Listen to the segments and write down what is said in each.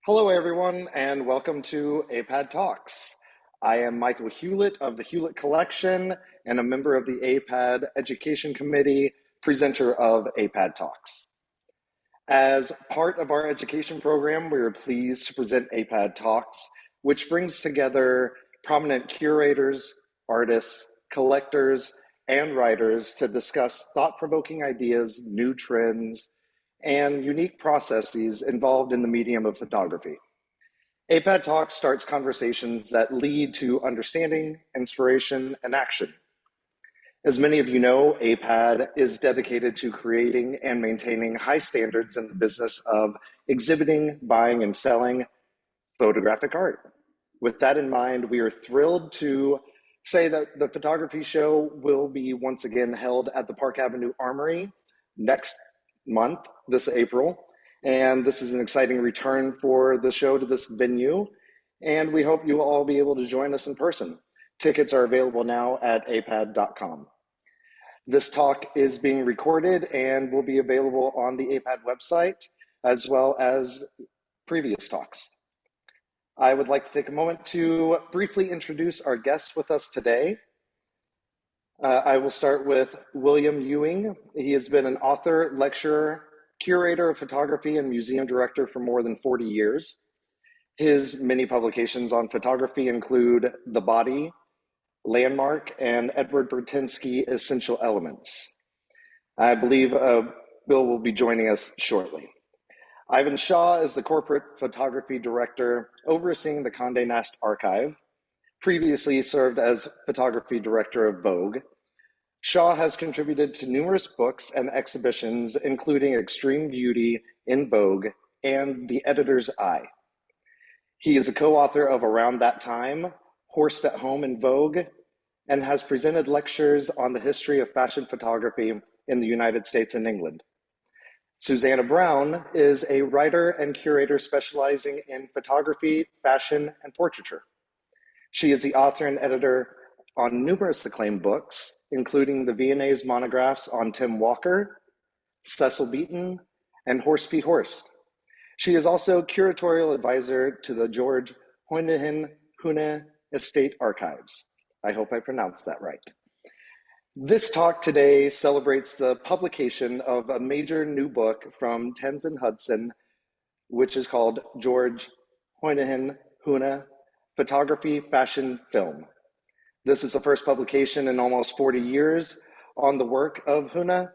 Hello, everyone, and welcome to AIPAD Talks. I am Michael Hewlett of the Hewlett Collection and a member of the AIPAD Education Committee, presenter of AIPAD Talks. As part of our education program, we are pleased to present AIPAD Talks, which brings together prominent curators, artists, collectors, and writers to discuss thought-provoking ideas, new trends, and unique processes involved in the medium of photography. AIPAD Talks starts conversations that lead to understanding, inspiration, and action. As many of you know, AIPAD is dedicated to creating and maintaining high standards in the business of exhibiting, buying, and selling photographic art. With that in mind, we are thrilled to say that the photography show will be once again held at the Park Avenue Armory next month, this April, and this is an exciting return for the show to this venue, and we hope you will all be able to join us in person. Tickets are available now at aipad.com. This talk is being recorded and will be available on the AIPAD website, as well as previous talks. I would like to take a moment to briefly introduce our guests with us today. I will start with William Ewing. He has been an author, lecturer, curator of photography, and museum director for more than 40 years. His many publications on photography include The Body, Landmark, and Edward Burtynsky, Essential Elements. I believe Bill will be joining us shortly. Ivan Shaw is the corporate photography director overseeing the Conde Nast archive. Previously served as photography director of Vogue. Shaw has contributed to numerous books and exhibitions, including Extreme Beauty in Vogue and The Editor's Eye. He is a co-author of Around That Time, Horst at Home in Vogue, and has presented lectures on the history of fashion photography in the United States and England. Susanna Brown is a writer and curator specializing in photography, fashion, and portraiture. She is the author and editor on numerous acclaimed books, including the V&A's monographs on Tim Walker, Cecil Beaton, and Horst P. Horst. She is also curatorial advisor to the George Hoyningen-Huene Estate Archives. I hope I pronounced that right. This talk today celebrates the publication of a major new book from Thames and Hudson, which is called George Hoyningen-Huene Photography, Fashion, Film. This is the first publication in almost 40 years on the work of Huene,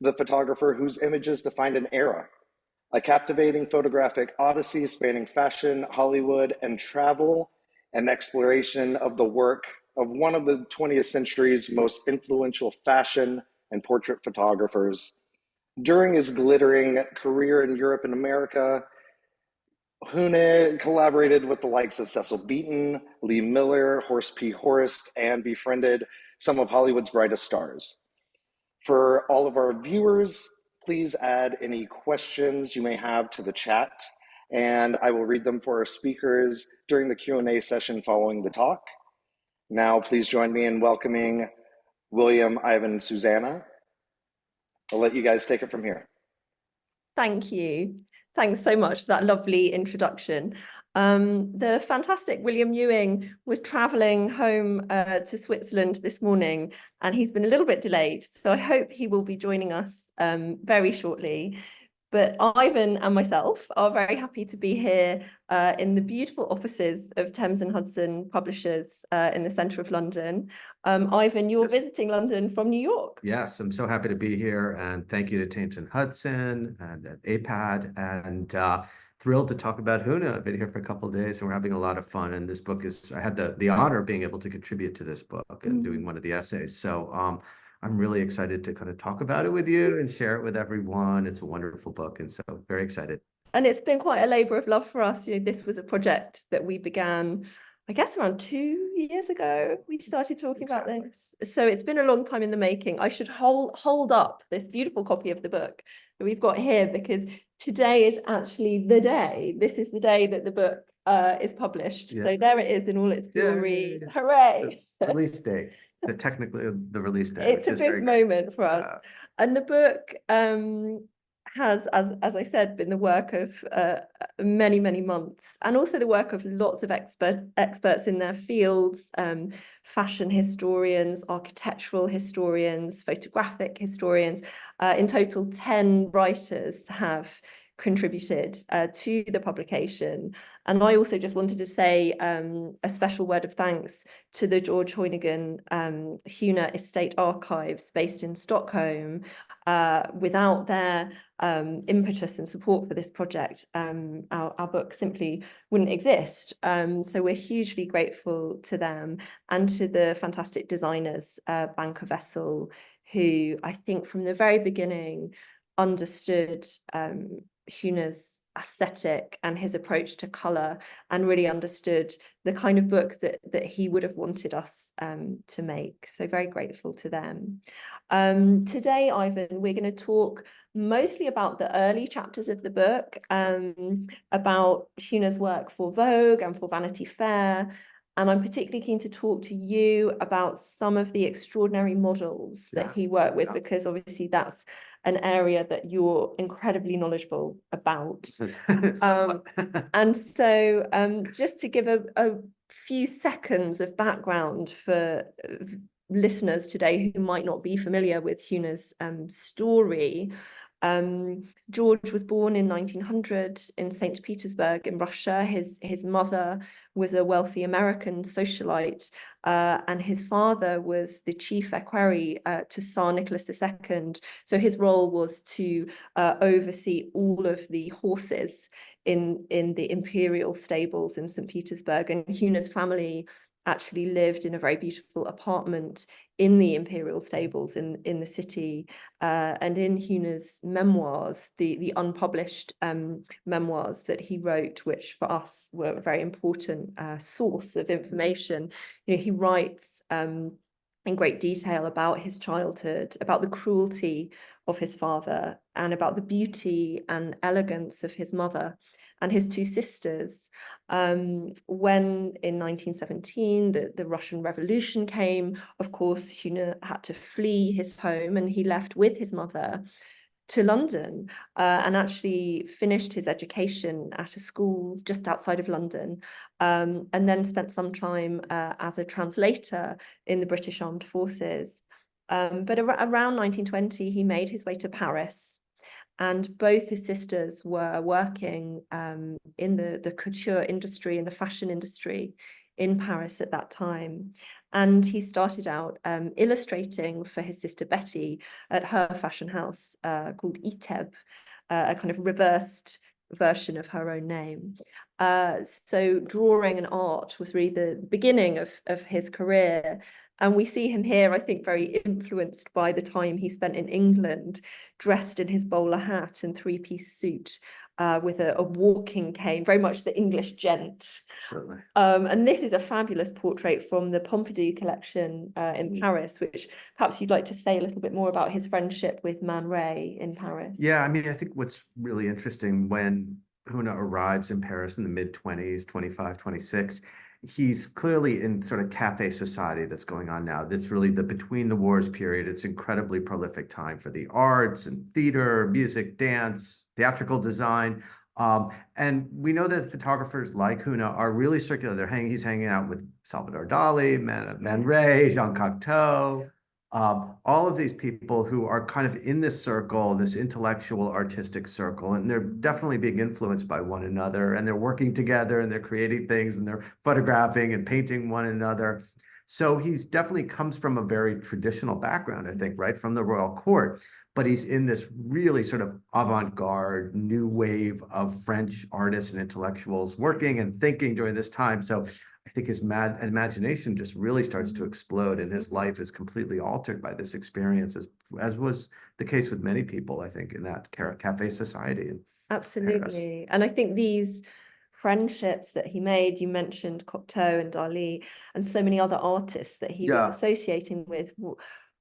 the photographer whose images defined an era, a captivating photographic odyssey spanning fashion, Hollywood, and travel, an exploration of the work of one of the 20th century's most influential fashion and portrait photographers. During his glittering career in Europe and America, Huene collaborated with the likes of Cecil Beaton, Lee Miller, Horst P. Horst, and befriended some of Hollywood's brightest stars. For all of our viewers, please add any questions you may have to the chat, and I will read them for our speakers during the Q&A session following the talk. Now, please join me in welcoming William, Ivan, and Susanna. I'll let you guys take it from here. Thank you. Thanks so much for that lovely introduction. The fantastic William Ewing was traveling home to Switzerland this morning, and he's been a little bit delayed, so I hope he will be joining us very shortly. But Ivan and myself are very happy to be here in the beautiful offices of Thames and Hudson Publishers in the centre of London. Ivan, you're visiting London from New York. Yes, I'm so happy to be here, and thank you to Thames and Hudson and at AIPAD, and thrilled to talk about Huene. I've been here for a couple of days, and we're having a lot of fun. And this book is, I had the honor of being able to contribute to this book and doing one of the essays. So I'm really excited to kind of talk about it with you and share it with everyone. It's a wonderful book, and so very excited. And it's been quite a labor of love for us. You know, this was a project that we began, I guess, around 2 years ago. We started talking about this. So it's been a long time in the making. I should hold up this beautiful copy of the book that we've got here, because today is actually the day. This is the day that the book is published. Yeah. So there it is in all its glory. Yeah. Hooray! Release date. Technically the release date. It's a big moment for us. And the book has, as I said, been the work of many, many months, and also the work of lots of experts in their fields, fashion historians, architectural historians, photographic historians. In total, 10 writers have contributed to the publication. And I also just wanted to say a special word of thanks to the George Hoyningen-Huene Estate Archives based in Stockholm. Without their impetus and support for this project, our book simply wouldn't exist. So we're hugely grateful to them, and to the fantastic designers, Banker Vessel, who I think from the very beginning understood Hune's aesthetic and his approach to colour, and really understood the kind of book that he would have wanted us to make. So very grateful to them. Today, Ivan, we're going to talk mostly about the early chapters of the book, about Hune's work for Vogue and for Vanity Fair. And I'm particularly keen to talk to you about some of the extraordinary models that he worked with, because obviously that's an area that you're incredibly knowledgeable about. And so just to give a few seconds of background for listeners today who might not be familiar with Hune's story. George was born in 1900 in St. Petersburg in Russia. His mother was a wealthy American socialite, and his father was the chief equerry to Tsar Nicholas II. So his role was to oversee all of the horses in the imperial stables in St. Petersburg. And Hune's family actually lived in a very beautiful apartment in the imperial stables in the city. And in Hune's memoirs, the unpublished memoirs that he wrote, which for us were a very important source of information, he writes in great detail about his childhood, about the cruelty of his father, and about the beauty and elegance of his mother and his two sisters. When in 1917 the Russian Revolution came, of course, Hune had to flee his home, and he left with his mother to London, and actually finished his education at a school just outside of London, and then spent some time as a translator in the British Armed Forces. But around 1920, he made his way to Paris, and both his sisters were working in the couture industry, in the fashion industry in Paris at that time. And he started out illustrating for his sister Betty at her fashion house called Iteb, a kind of reversed version of her own name. So drawing and art was really the beginning of his career. And we see him here, I think, very influenced by the time he spent in England, dressed in his bowler hat and three-piece suit, with a walking cane, very much the English gent. Certainly. And this is a fabulous portrait from the Pompidou collection in Paris, which perhaps you'd like to say a little bit more about his friendship with Man Ray in Paris. Yeah, I mean, I think what's really interesting when Huene arrives in Paris in the mid-20s, 25, 26, he's clearly in sort of cafe society that's going on now. That's really the between the wars period. It's incredibly prolific time for the arts and theater, music, dance, theatrical design. And we know that photographers like Huene are really circular. He's hanging out with Salvador Dali, Man Ray, Jean Cocteau, all of these people who are kind of in this circle, this intellectual artistic circle, and they're definitely being influenced by one another, and they're working together, and they're creating things, and they're photographing and painting one another. So he's definitely comes from a very traditional background, I think, right, from the royal court, but he's in this really sort of avant-garde new wave of French artists and intellectuals working and thinking during this time. So I think his imagination just really starts to explode, and his life is completely altered by this experience, as was the case with many people, I think, in that cafe society in Absolutely. Paris. And I think these friendships that he made, you mentioned Cocteau and Dali and so many other artists that he was associating with,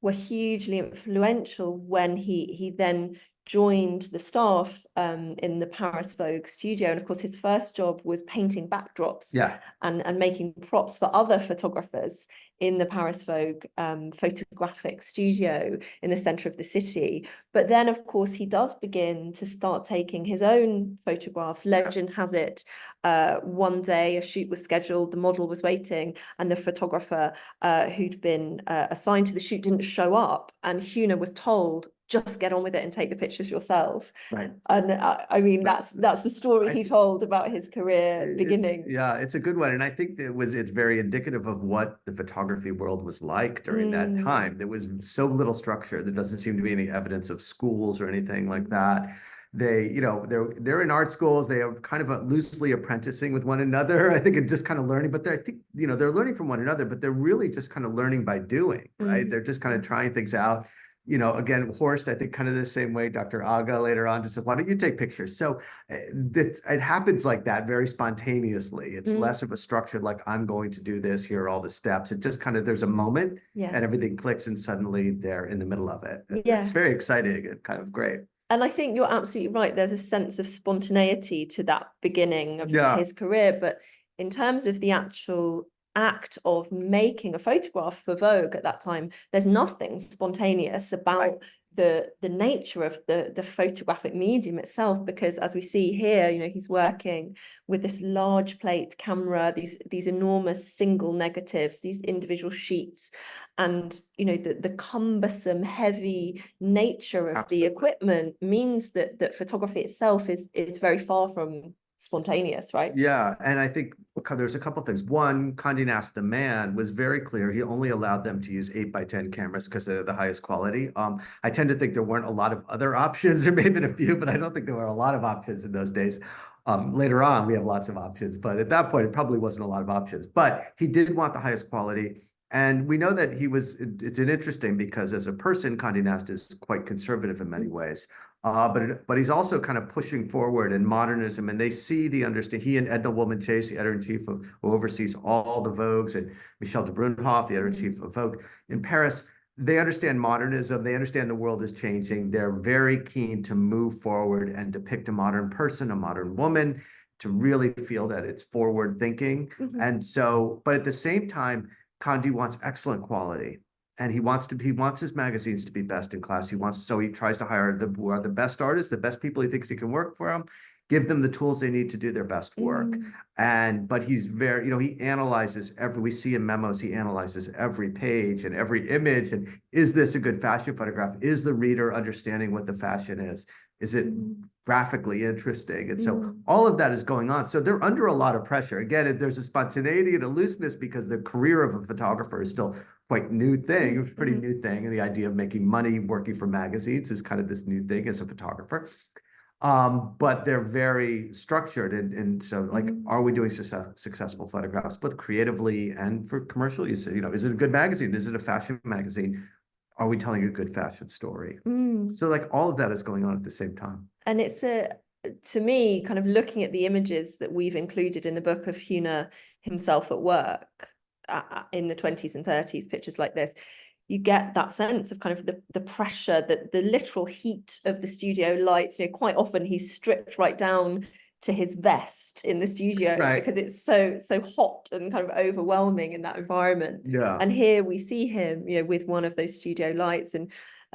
were hugely influential when he then joined the staff in the Paris Vogue studio. And of course, his first job was painting backdrops and making props for other photographers in the Paris Vogue photographic studio in the center of the city. But then, of course, he does begin to start taking his own photographs. Legend has it, one day a shoot was scheduled, the model was waiting, and the photographer who'd been assigned to the shoot didn't show up. And Huene was told, just get on with it and take the pictures yourself. Right. And I mean, that's the story he told about his career beginning. It's a good one. And I think it's very indicative of what the photography world was like during that time. There was so little structure. There doesn't seem to be any evidence of schools or anything like that. They, you know, they're in art schools. They are kind of loosely apprenticing with one another. I think, and just kind of learning, but I think, you know, they're learning from one another, but they're really just kind of learning by doing, right? They're just kind of trying things out. You know, again, Horst, I think kind of the same way, Dr. Aga later on just said, why don't you take pictures? So it happens like that, very spontaneously. It's less of a structured, like, I'm going to do this, here are all the steps. It just kind of, there's a moment and everything clicks and suddenly they're in the middle of it. It's very exciting and kind of great. And I think you're absolutely right. There's a sense of spontaneity to that beginning of his career. But in terms of the actual act of making a photograph for Vogue at that time, there's nothing spontaneous about the nature of the photographic medium itself, because as we see here, you know, he's working with this large plate camera, these enormous single negatives, these individual sheets, and you know, the cumbersome, heavy nature of the equipment means that photography itself is very far from spontaneous, right? Yeah, and I think there's a couple things. One, Condé Nast, the man, was very clear. He only allowed them to use 8x10 cameras because they're the highest quality. I tend to think there weren't a lot of other options. There may have been a few, but I don't think there were a lot of options in those days. Later on, we have lots of options, but at that point, it probably wasn't a lot of options. But he did want the highest quality. And we know that it's an interesting, because as a person, Condé Nast is quite conservative in many ways. But he's also kind of pushing forward in modernism, and they see he and Edna Woolman-Chase, the editor-in-chief who oversees all the Vogues, and Michel de Brunhoff, the editor-in-chief of Vogue in Paris, they understand modernism. They understand the world is changing. They're very keen to move forward and depict a modern person, a modern woman, to really feel that it's forward thinking. And so, but at the same time, Condé wants excellent quality. And he wants his magazines to be best in class. So he tries to hire the best artists, the best people he thinks he can work for them, give them the tools they need to do their best work. But he's very, you know, he analyzes we see in memos, he analyzes every page and every image. And is this a good fashion photograph? Is the reader understanding what the fashion is? Is it graphically interesting? And so all of that is going on. So they're under a lot of pressure. Again, there's a spontaneity and a looseness because the career of a photographer is still quite new thing. It's a pretty new thing. And the idea of making money working for magazines is kind of this new thing as a photographer. But they're very structured. And so, like, are we doing successful photographs, both creatively and for commercial use? You know, is it a good magazine? Is it a fashion magazine? Are we telling a good fashion story? So like all of that is going on at the same time. And it's to me, kind of looking at the images that we've included in the book of Huene himself at work in the 20s and 30s, pictures like this, you get that sense of kind of the pressure, that the literal heat of the studio lights. You know, quite often he's stripped right down to his vest in the studio because it's so hot and kind of overwhelming in that environment. And here we see him, you know, with one of those studio lights,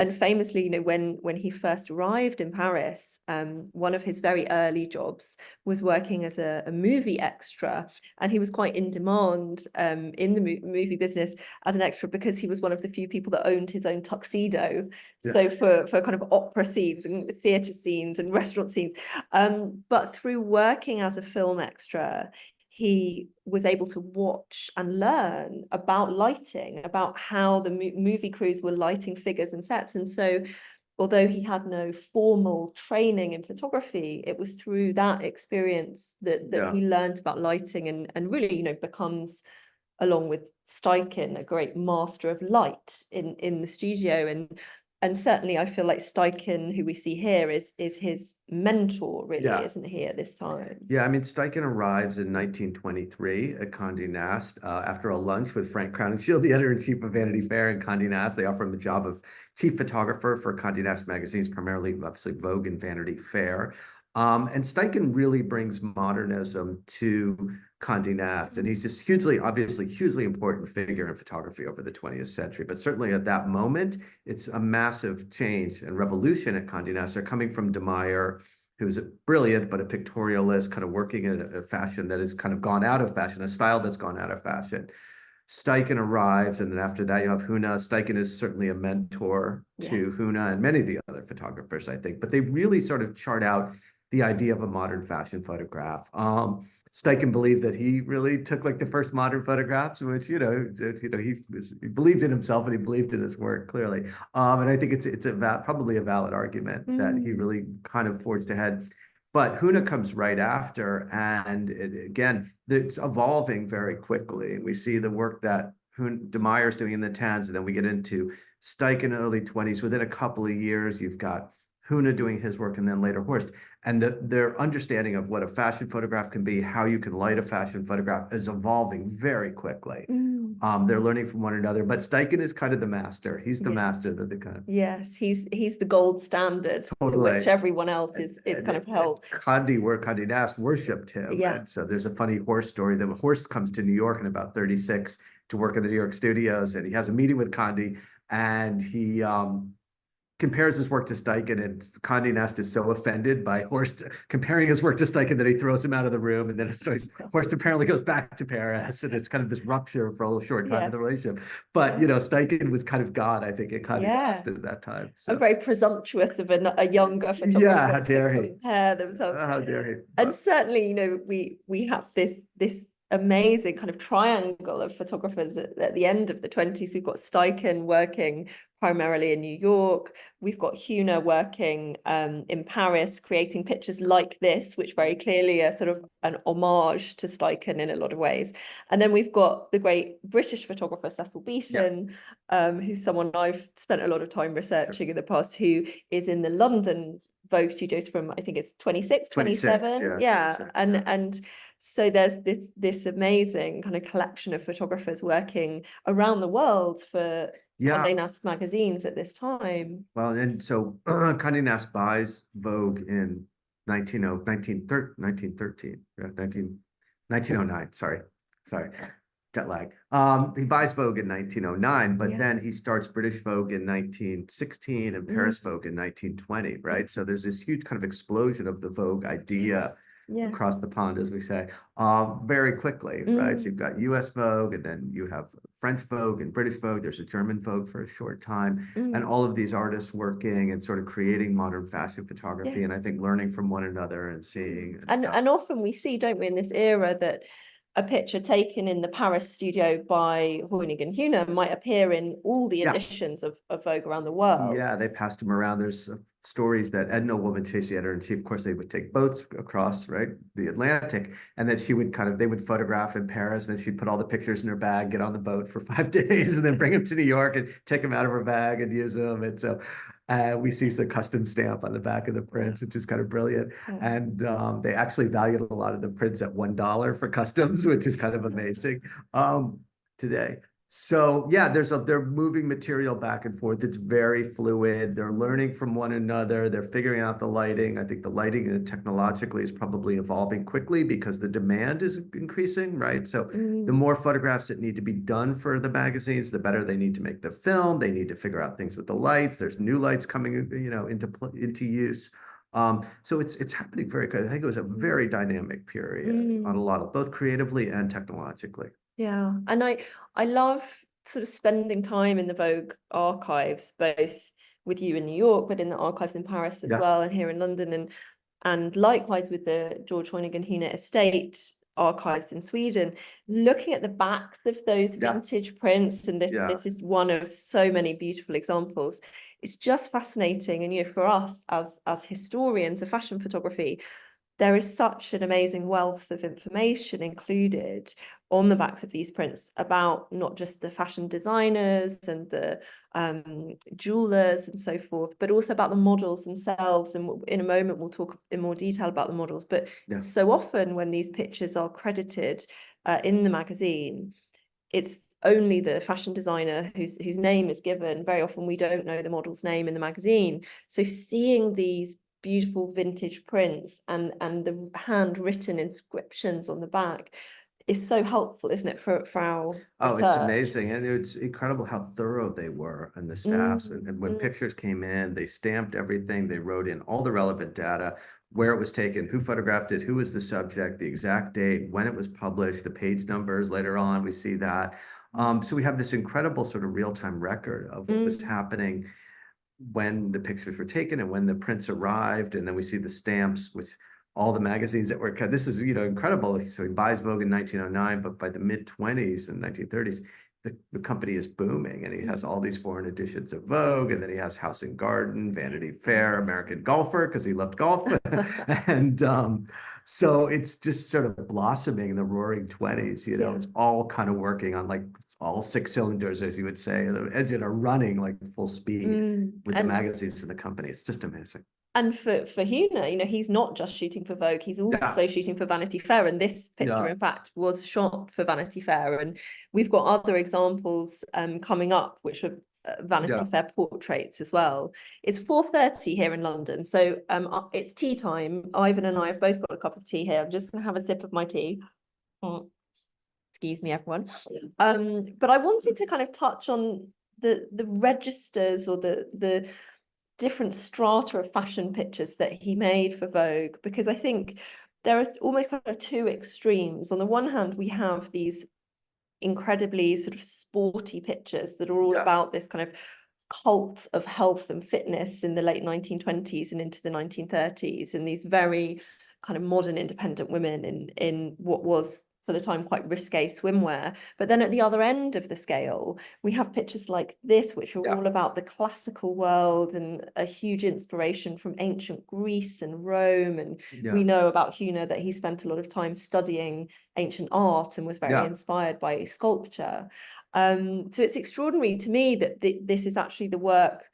and famously, you know, when he first arrived in Paris, one of his very early jobs was working as a movie extra, and he was quite in demand in the movie business as an extra because he was one of the few people that owned his own tuxedo. So for kind of opera scenes and theatre scenes and restaurant scenes, but through working as a film extra, he was able to watch and learn about lighting, about how the movie crews were lighting figures and sets. And so, although he had no formal training in photography, it was through that experience that he learned about lighting and really, you know, becomes, along with Steichen, a great master of light in the studio. And and certainly I feel like Steichen, who we see here, is his mentor, really, Yeah. isn't he, at this time? Yeah, I mean, Steichen arrives in 1923 at Condé Nast after a lunch with Frank Crowninshield, the editor-in-chief of Vanity Fair, and Condé Nast. They offer him the job of chief photographer for Condé Nast magazines, primarily, obviously, Vogue and Vanity Fair. And Steichen really brings modernism to Condé Nast, and he's just obviously hugely important figure in photography over the 20th century. But certainly at that moment, it's a massive change and revolution at Condé Nast. They're coming from De Meyer, who's brilliant, but a pictorialist, kind of working in a fashion that has kind of gone out of fashion, a style that's gone out of fashion. Steichen arrives, and then after that you have Huene. Steichen is certainly a mentor to Huene and many of the other photographers, I think. But they really sort of chart out the idea of a modern fashion photograph. Steichen believed that he really took like the first modern photographs, which he believed in himself and he believed in his work clearly. And I think it's probably a valid argument that he really kind of forged ahead. But Huene comes right after, and again, it's evolving very quickly. We see the work that De Meyer's doing in the 10s, and then we get into Steichen early 20s. Within a couple of years, you've got Huene doing his work, and then later Horst. And their understanding of what a fashion photograph can be, how you can light a fashion photograph, is evolving very quickly. They're learning from one another, but Steichen is kind of the master. He's the master that they kind of. Yes, he's the gold standard, Totally. which everyone else is kind of held. Condé Nast worshipped him. Yeah. And so there's a funny Horst story that Horst comes to New York in about 36 to work in the New York studios, and he has a meeting with Condé, and he compares his work to Steichen, and Condé Nast is so offended by Horst comparing his work to Steichen that he throws him out of the room, and then Horst apparently goes back to Paris, and it's kind of this rupture for a little short time in the relationship. But Steichen was kind of God, I think, at Condé Nast at that time. So. Very presumptuous of a younger photographer. Yeah, how dare he? Compare themselves. How dare he? And certainly, we have this amazing kind of triangle of photographers at the end of the 20s. We've got Steichen working primarily in New York. We've got Huene working in Paris, creating pictures like this, which very clearly are sort of an homage to Steichen in a lot of ways. And then we've got the great British photographer Cecil Beaton, who's someone I've spent a lot of time researching in the past, who is in the London Vogue studios from, I think it's 26, 27. And so there's this amazing kind of collection of photographers working around the world for Condé Nast magazines at this time. Well, and so Condé Nast buys Vogue in 1909. Sorry, jet lag. He buys Vogue in 1909, but then he starts British Vogue in 1916 and Paris Vogue in 1920, right? So there's this huge kind of explosion of the Vogue idea across the pond, as we say, very quickly, right? So you've got US Vogue, and then you have French Vogue and British Vogue. There's a German Vogue for a short time, and all of these artists working and sort of creating modern fashion photography, and I think learning from one another and seeing. And often we see, don't we, in this era, that a picture taken in the Paris studio by Hoyningen-Huene might appear in all the editions of Vogue around the world. Yeah, they passed them around. There's stories that Edna Woolman, Chase, the editor-in-chief, of course, they would take boats across, right, the Atlantic, and then they would photograph in Paris, and then she'd put all the pictures in her bag, get on the boat for 5 days, and then bring them to New York and take them out of her bag and use them. And so we see the custom stamp on the back of the prints, which is kind of brilliant. And they actually valued a lot of the prints at $1 for customs, which is kind of amazing today. So yeah, they're moving material back and forth. It's very fluid. They're learning from one another. They're figuring out the lighting. I think the lighting technologically is probably evolving quickly because the demand is increasing, right? So the more photographs that need to be done for the magazines, the better they need to make the film. They need to figure out things with the lights. There's new lights coming, into use. So it's happening very quickly. I think it was a very dynamic period on a lot of both creatively and technologically. Yeah, and I love sort of spending time in the Vogue archives, both with you in New York, but in the archives in Paris as well, and here in London, and likewise with the George Hoyningen-Huene estate archives in Sweden, looking at the backs of those vintage prints, and this is one of so many beautiful examples. It's just fascinating, and for us as historians of fashion photography, there is such an amazing wealth of information included, on the backs of these prints about not just the fashion designers and the jewelers and so forth, but also about the models themselves. And in a moment, we'll talk in more detail about the models. But so often when these pictures are credited in the magazine, it's only the fashion designer whose name is given. Very often we don't know the model's name in the magazine. So seeing these beautiful vintage prints and the handwritten inscriptions on the back is so helpful, isn't it, for our research? It's amazing. And it's incredible how thorough they were, and the staffs. And when pictures came in, they stamped everything. They wrote in all the relevant data, where it was taken, who photographed it, who was the subject, the exact date, when it was published, the page numbers. Later on, we see that. So we have this incredible sort of real-time record of what was happening when the pictures were taken and when the prints arrived. And then we see the stamps, which all the magazines that were cut. This is, incredible. So he buys Vogue in 1909, but by the mid-20s and 1930s, the company is booming, and he has all these foreign editions of Vogue, and then he has House and Garden, Vanity Fair, American Golfer, because he loved golf. And so it's just sort of blossoming in the roaring 20s, it's all kind of working on like all 6 cylinders, as you would say, and the engine are running like full speed with the magazines in the company. It's just amazing. And for Huene, he's not just shooting for Vogue, he's also shooting for Vanity Fair. And this picture, in fact, was shot for Vanity Fair. And we've got other examples coming up, which are Vanity Fair portraits as well. It's 4:30 here in London. So it's tea time. Ivan and I have both got a cup of tea here. I'm just going to have a sip of my tea. Excuse me, everyone. But I wanted to kind of touch on the registers or the different strata of fashion pictures that he made for Vogue, because I think there are almost kind of two extremes. On the one hand, we have these incredibly sort of sporty pictures that are all about this kind of cult of health and fitness in the late 1920s and into the 1930s, and these very kind of modern independent women in what was for the time quite risque swimwear. But then at the other end of the scale, we have pictures like this, which are all about the classical world and a huge inspiration from ancient Greece and Rome. And we know about Huene that he spent a lot of time studying ancient art and was very inspired by sculpture. So it's extraordinary to me that this is actually the work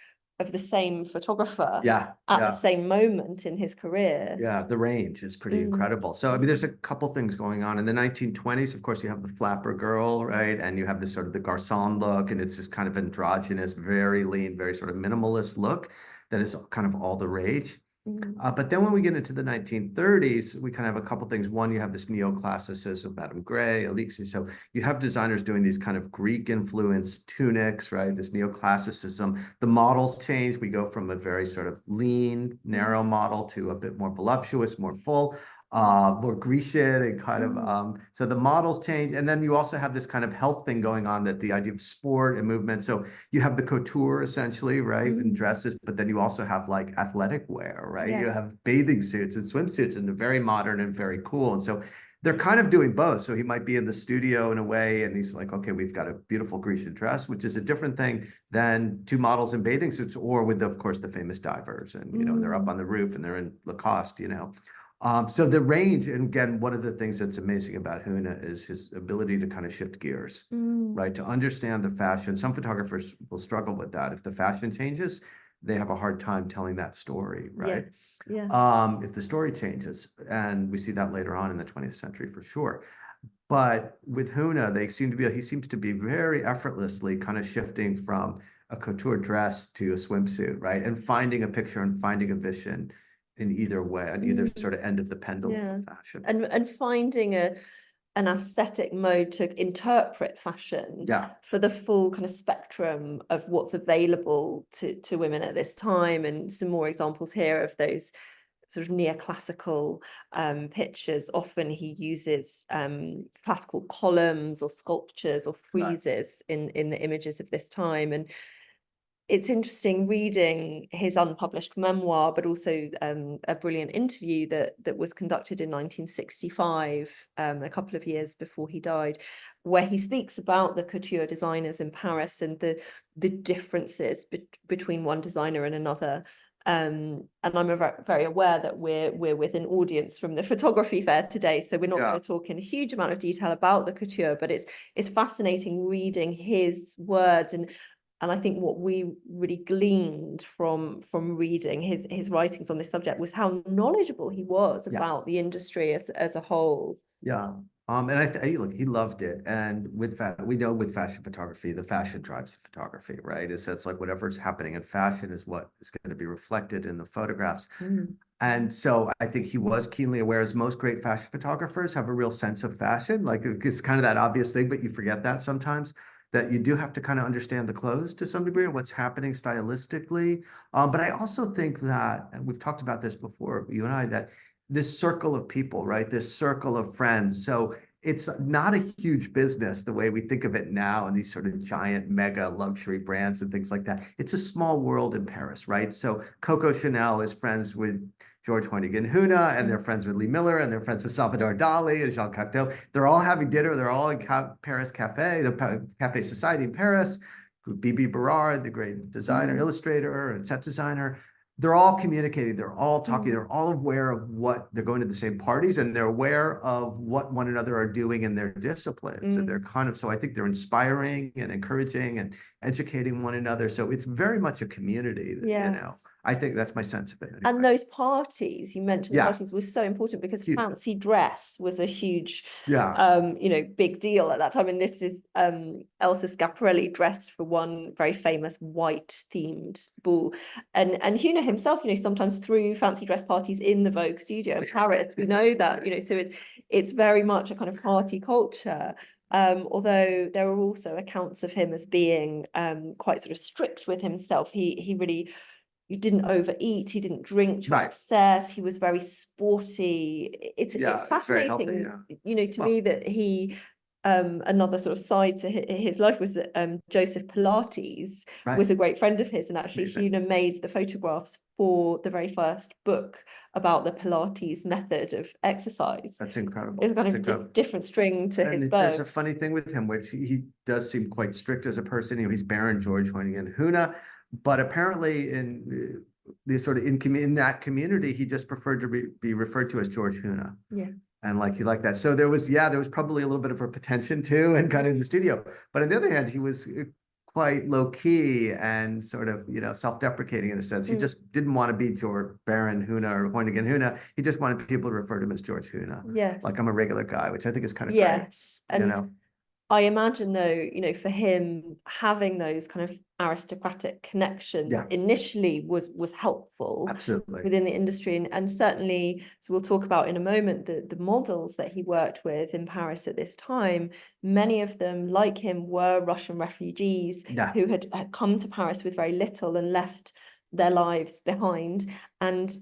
of the same photographer at the same moment in his career. The range is pretty incredible. So, I mean, there's a couple things going on. In the 1920s, of course, you have the flapper girl, right? And you have this sort of the garçon look, and it's this kind of androgynous, very lean, very sort of minimalist look that is kind of all the rage. But then when we get into the 1930s, we kind of have a couple things. One, you have this neoclassicism, Madame Grey, Alixi. So you have designers doing these kind of Greek-influenced tunics, right? This neoclassicism. The models change. We go from a very sort of lean, narrow model to a bit more voluptuous, more full, more Grecian, and kind of, so the models change. And then you also have this kind of health thing going on, that the idea of sport and movement. So you have the couture essentially, right? In dresses, but then you also have like athletic wear, right? You have bathing suits and swimsuits, and they're very modern and very cool. And so they're kind of doing both. So he might be in the studio in a way, and he's like, okay, we've got a beautiful Grecian dress, which is a different thing than two models in bathing suits, or with, of course, the famous divers. And, they're up on the roof and they're in Lacoste, So the range, and again, one of the things that's amazing about Huene is his ability to kind of shift gears, right? To understand the fashion. Some photographers will struggle with that. If the fashion changes, they have a hard time telling that story, right? If the story changes, and we see that later on in the 20th century for sure. But with Huene, he seems to be very effortlessly kind of shifting from a couture dress to a swimsuit, right? And finding a picture and finding a vision in either way, on either sort of end of the pendulum of fashion. And finding an aesthetic mode to interpret fashion for the full kind of spectrum of what's available to women at this time. And some more examples here of those sort of neoclassical pictures. Often he uses classical columns or sculptures or friezes in the images of this time. And it's interesting reading his unpublished memoir, but also a brilliant interview that was conducted in 1965, a couple of years before he died, where he speaks about the couture designers in Paris and the differences between one designer and another. And I'm very aware that we're with an audience from the photography fair today, so we're not going to talk in a huge amount of detail about the couture, but it's fascinating reading his words, and I think what we really gleaned from reading his writings on this subject was how knowledgeable he was about the industry as a whole. Yeah. And look, he loved it. And we know with fashion photography, the fashion drives the photography, right? It's like whatever's happening in fashion is what is going to be reflected in the photographs. And so I think he was keenly aware, as most great fashion photographers have a real sense of fashion. Like it's kind of that obvious thing, but you forget that sometimes, that you do have to kind of understand the clothes to some degree and what's happening stylistically. But I also think that, and we've talked about this before, you and I, that this circle of people, right? This circle of friends. So it's not a huge business the way we think of it now, and these sort of giant mega luxury brands and things like that. It's a small world in Paris, right? So Coco Chanel is friends with George Hoyningen-Huene, and they're friends with Lee Miller, and they're friends with Salvador Dali and Jean Cocteau. They're all having dinner. They're all in Paris Cafe, the Cafe Society in Paris. Bibi Berard, the great designer, illustrator, and set designer. They're all communicating, they're all talking, they're all aware of what they're going to the same parties, and they're aware of what one another are doing in their disciplines. And they're so I think they're inspiring and encouraging and educating one another. So it's very much a community, you know. I think that's my sense of it. Anyway. And those parties, you mentioned the parties, were so important because fancy dress was a huge, big deal at that time. And this is Elsa Schiaparelli dressed for one very famous white themed ball. And Huene himself, sometimes threw fancy dress parties in the Vogue studio in Paris. We know that, so it's very much a kind of party culture. Although there are also accounts of him as being quite sort of strict with himself. He didn't overeat, he didn't drink to excess, he was very sporty. It's fascinating, healthy, to me that he, another sort of side to his life was that Joseph Pilates was a great friend of his, and actually Huene made the photographs for the very first book about the Pilates method of exercise. That's incredible. It's kind of different string to his bow. There's a funny thing with him, which he does seem quite strict as a person. He's Baron George Hoyningen-Huene. But apparently, in that community, he just preferred to be referred to as George Huene. Yeah, and he liked that. So there was probably a little bit of a pretension too, and kind of in the studio. But on the other hand, he was quite low key and sort of self-deprecating in a sense. He just didn't want to be George Baron Huene or Hoyningen-Huene. He just wanted people to refer to him as George Huene. Yes, like I'm a regular guy, which I think is kind of great. And I imagine though, for him having those kind of aristocratic connections initially was helpful. Absolutely. Within the industry. And certainly, so we'll talk about in a moment, the models that he worked with in Paris at this time, many of them, like him, were Russian refugees who had come to Paris with very little and left their lives behind. And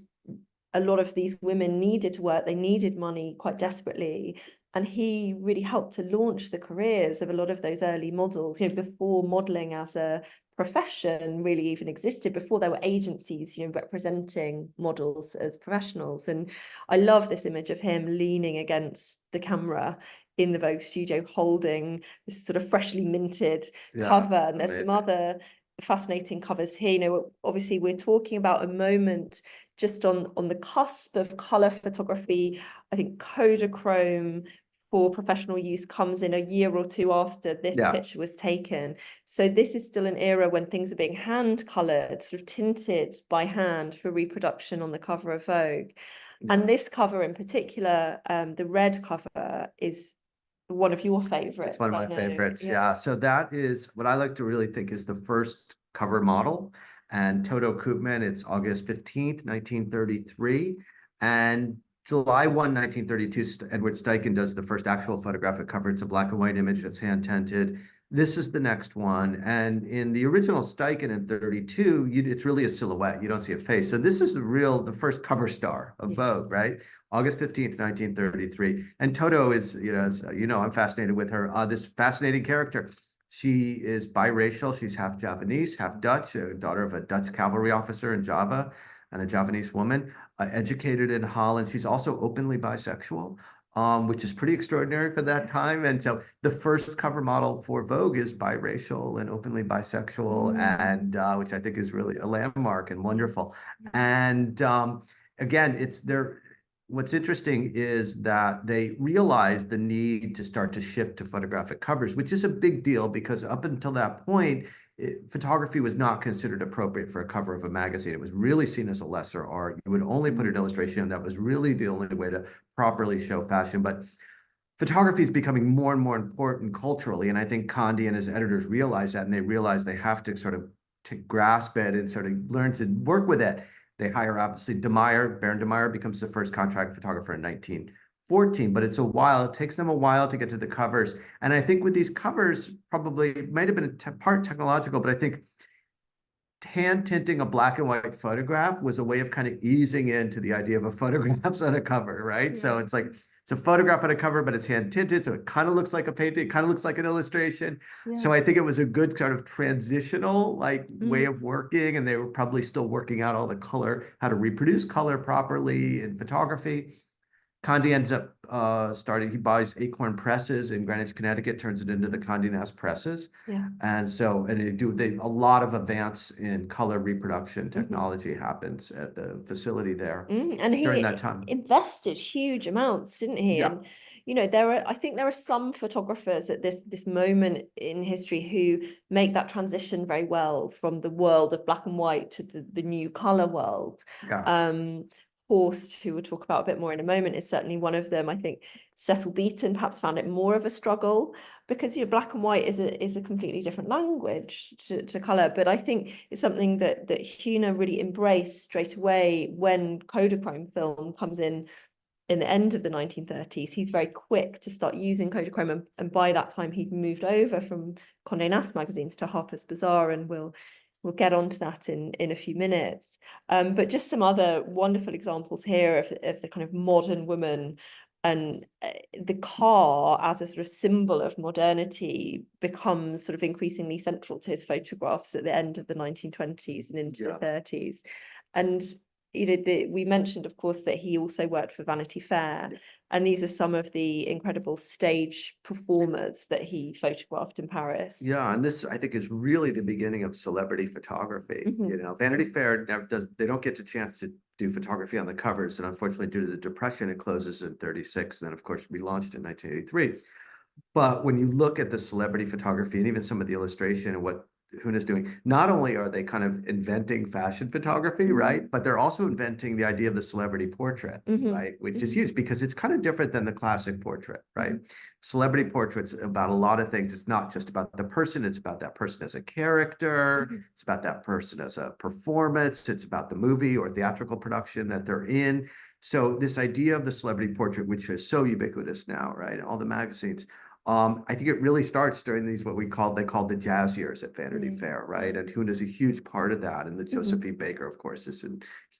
a lot of these women needed to work, they needed money quite desperately. And he really helped to launch the careers of a lot of those early models, before modeling as a profession really even existed, before there were agencies, representing models as professionals. And I love this image of him leaning against the camera in the Vogue studio, holding this sort of freshly minted cover. And there's some other fascinating covers here. Obviously we're talking about a moment just on the cusp of color photography. I think Kodachrome for professional use comes in a year or two after this picture was taken. So this is still an era when things are being hand colored, sort of tinted by hand for reproduction on the cover of Vogue. And this cover in particular, the red cover, is one of your favorites. It's one of my favorites. Yeah. So that is what I like to really think is the first cover model. And Toto Koopman, it's August 15th, 1933. And July 1, 1932, Edward Steichen does the first actual photographic cover. It's a black and white image that's hand tinted. This is the next one. And in the original Steichen in 32, it's really a silhouette. You don't see a face. So this is the first cover star of Vogue, right? August 15th, 1933. And Toto is, I'm fascinated with her. This fascinating character. She is biracial. She's half Javanese, half Dutch, daughter of a Dutch cavalry officer in Java and a Javanese woman, educated in Holland. She's also openly bisexual. which is pretty extraordinary for that time. And so the first cover model for Vogue is biracial and openly bisexual, and which I think is really a landmark and wonderful. And again, what's interesting is that they realized the need to start to shift to photographic covers, which is a big deal because up until that point, photography was not considered appropriate for a cover of a magazine. It was really seen as a lesser art. You would only put an illustration, and that was really the only way to properly show fashion. But photography is becoming more and more important culturally, and I think Conde and his editors realize that, and they realize they have to sort of to grasp it and sort of learn to work with it. They hire, obviously, Baron de Meyer becomes the first contract photographer in 1914, but it takes them a while to get to the covers. And I think with these covers, probably it might have been part technological, but I think hand tinting a black and white photograph was a way of kind of easing into the idea of a photographs on a cover, right? Yeah. So it's like, it's a photograph on a cover, but it's hand tinted. So it kind of looks like a painting, kind of looks like an illustration. Yeah. So I think it was a good sort of transitional way of working. And they were probably still working out all the color, how to reproduce color properly in photography. Conde ends up he buys Acorn Presses in Greenwich, Connecticut, turns it into the Condé Nast Presses. Yeah. And so, a lot of advance in color reproduction technology happens at the facility there and during that time. Invested huge amounts, didn't he? Yeah. And, you know, I think there are some photographers at this moment in history who make that transition very well from the world of black and white to the new color world. Yeah. Horst, who we'll talk about a bit more in a moment, is certainly one of them. I think Cecil Beaton perhaps found it more of a struggle because, you know, black and white is a completely different language to color. But I think it's something that Huene really embraced straight away when Kodachrome film comes in the end of the 1930s. He's very quick to start using Kodachrome, and by that time he'd moved over from Condé Nast magazines to Harper's Bazaar, and we'll get onto that in a few minutes. But just some other wonderful examples here of the kind of modern woman, and the car as a sort of symbol of modernity becomes sort of increasingly central to his photographs at the end of the 1920s and into the 30s. And you know, we mentioned, of course, that he also worked for Vanity Fair, and these are some of the incredible stage performers that he photographed in Paris. Yeah, and this, I think, is really the beginning of celebrity photography. You know, Vanity Fair they don't get the chance to do photography on the covers, and unfortunately, due to the Depression, it closes in 36, and then, of course, relaunched in 1983. But when you look at the celebrity photography and even some of the illustration and what Huene is doing, not only are they kind of inventing fashion photography, right, but they're also inventing the idea of the celebrity portrait, right, which is huge because it's kind of different than the classic portrait, right? Celebrity portraits about a lot of things. It's not just about the person, it's about that person as a character, it's about that person as a performance, it's about the movie or theatrical production that they're in. So this idea of the celebrity portrait, which is so ubiquitous now, right, all the magazines, I think it really starts during these they called the jazz years at Vanity Fair, right? And Huene is a huge part of that. And the Josephine Baker, of course, is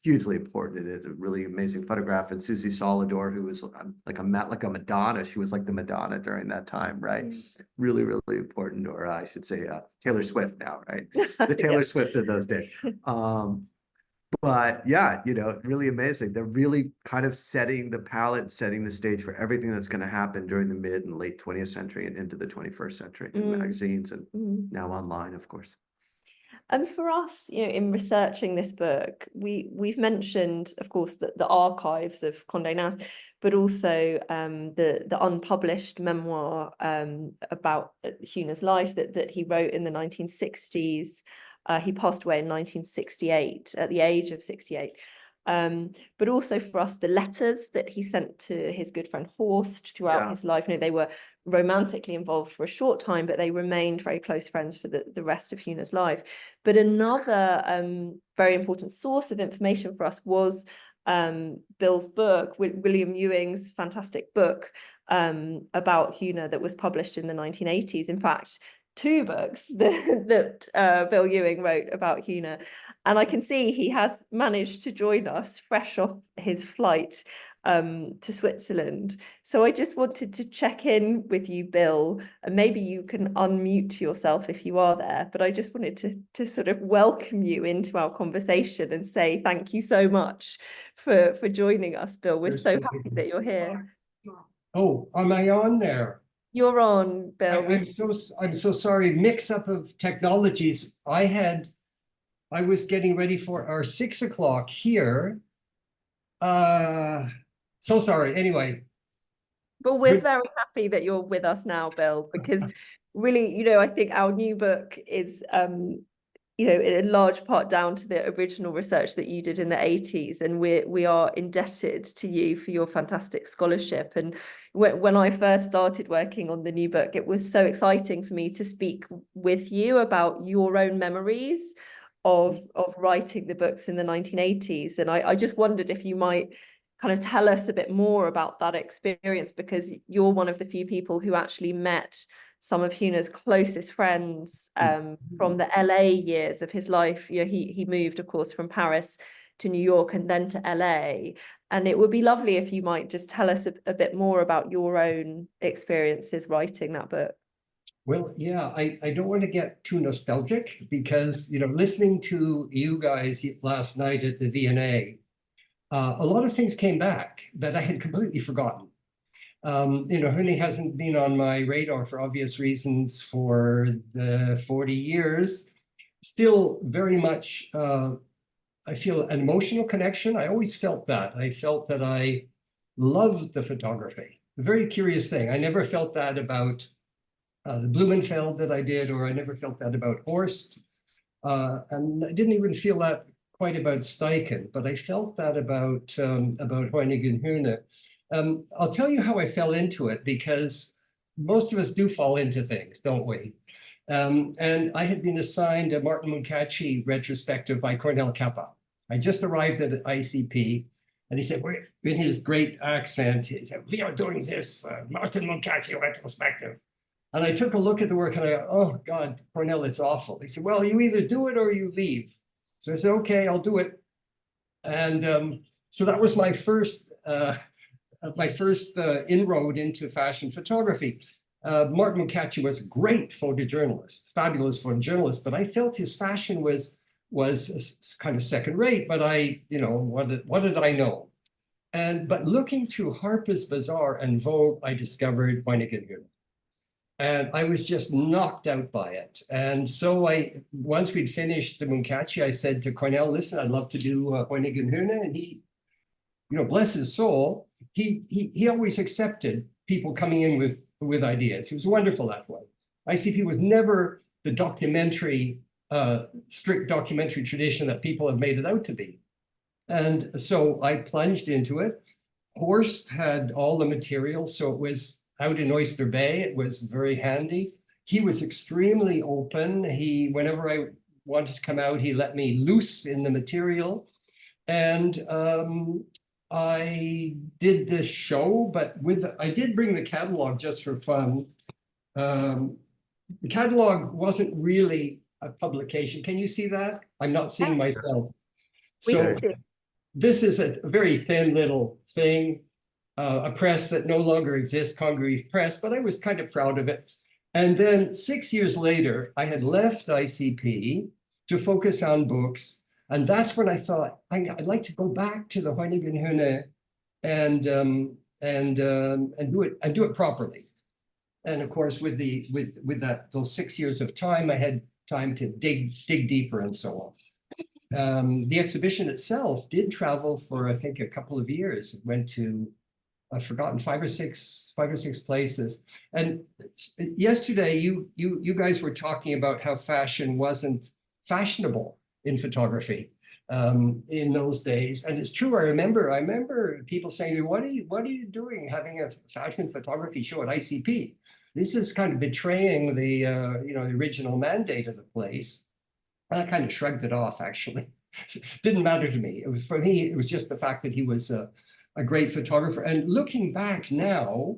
hugely important. It's a really amazing photograph. And Susie Solidor, who was like a Madonna, she was like the Madonna during that time, right? Really, really important. Or I should say Taylor Swift now, right? The Taylor Swift of those days. But yeah, you know, really amazing. They're really kind of setting the palette, setting the stage for everything that's going to happen during the mid and late 20th century and into the 21st century in magazines and now online, of course. And for us, you know, in researching this book, we've mentioned, of course, the archives of Condé Nast, but also the unpublished memoir about Huene's life that he wrote in the 1960s. He passed away in 1968 at the age of 68. But also for us, the letters that he sent to his good friend Horst throughout his life. You know, they were romantically involved for a short time, but they remained very close friends for the rest of Huene's life. But another very important source of information for us was Bill's book, William Ewing's fantastic book about Huene that was published in the 1980s. In fact, 2 books that Bill Ewing wrote about Huene. And I can see he has managed to join us fresh off his flight to Switzerland. So I just wanted to check in with you, Bill, and maybe you can unmute yourself if you are there. But I just wanted to sort of welcome you into our conversation and say thank you so much for joining us, Bill. We're so happy that you're here. Oh, am I on there? You're on, Bill. I'm so sorry. Mix up of technologies. I was getting ready for our 6 o'clock here. So sorry. Anyway. But we're very happy that you're with us now, Bill, because really, you know, I think our new book is, you know, in a large part down to the original research that you did in the 80s. And we are indebted to you for your fantastic scholarship. And when I first started working on the new book, it was so exciting for me to speak with you about your own memories of writing the books in the 1980s. And I just wondered if you might kind of tell us a bit more about that experience, because you're one of the few people who actually met some of Huene's closest friends from the LA years of his life. You know, he moved, of course, from Paris to New York and then to LA. And it would be lovely if you might just tell us a bit more about your own experiences writing that book. Well, yeah, I don't want to get too nostalgic because, you know, listening to you guys last night at the V&A, a lot of things came back that I had completely forgotten. You know, Hoyne hasn't been on my radar for obvious reasons for the 40 years. Still very much, I feel an emotional connection. I always felt that. I felt that I loved the photography. A very curious thing. I never felt that about the Blumenfeld that I did, or I never felt that about Horst. And I didn't even feel that quite about Steichen, but I felt that about Hoyningen-Huene. I'll tell you how I fell into it, because most of us do fall into things, don't we? And I had been assigned a Martin Munkachi retrospective by Cornel Kappa. I just arrived at ICP, and he said, in his great accent, he said, "We are doing this Martin Munkachi retrospective." And I took a look at the work and I go, "Oh God, Cornel, it's awful." He said, "Well, you either do it or you leave." So I said, "Okay, I'll do it." And so that was my first inroad into fashion photography. Martin Munkachi was a great photojournalist, fabulous photojournalist, but I felt his fashion was kind of second rate. But you know, what did I know? But looking through Harper's Bazaar and Vogue, I discovered Hoyningen-Huene. And I was just knocked out by it. And so once we'd finished the Munkachi, I said to Cornel, "Listen, I'd love to do Hoyningen-Huene." And he, you know, bless his soul, he always accepted people coming in with ideas. He was wonderful that way. ICP was never the documentary, strict documentary tradition that people have made it out to be. And so I plunged into it. Horst had all the material, so it was out in Oyster Bay. It was very handy. He was extremely open. Whenever I wanted to come out, he let me loose in the material. And I did this show, but I did bring the catalog just for fun. The catalog wasn't really a publication. Can you see that? I'm not seeing myself. So this is a very thin little thing. A press that no longer exists, Congreve Press, but I was kind of proud of it. And then 6 years later, I had left ICP to focus on books. And that's when I thought, I'd like to go back to the Hoyningen-Huene and do it properly. And of course, with those 6 years of time, I had time to dig deeper and so on. The exhibition itself did travel for, I think, a couple of years. It went to, I've forgotten, five or six places. And yesterday, you guys were talking about how fashion wasn't fashionable in photography in those days. And it's true. I remember people saying to me, what are you doing having a fashion photography show at ICP? This is kind of betraying the you know, the original mandate of the place. And I kind of shrugged it off, actually. Didn't matter to me. For me, it was just the fact that he was a great photographer. And looking back now,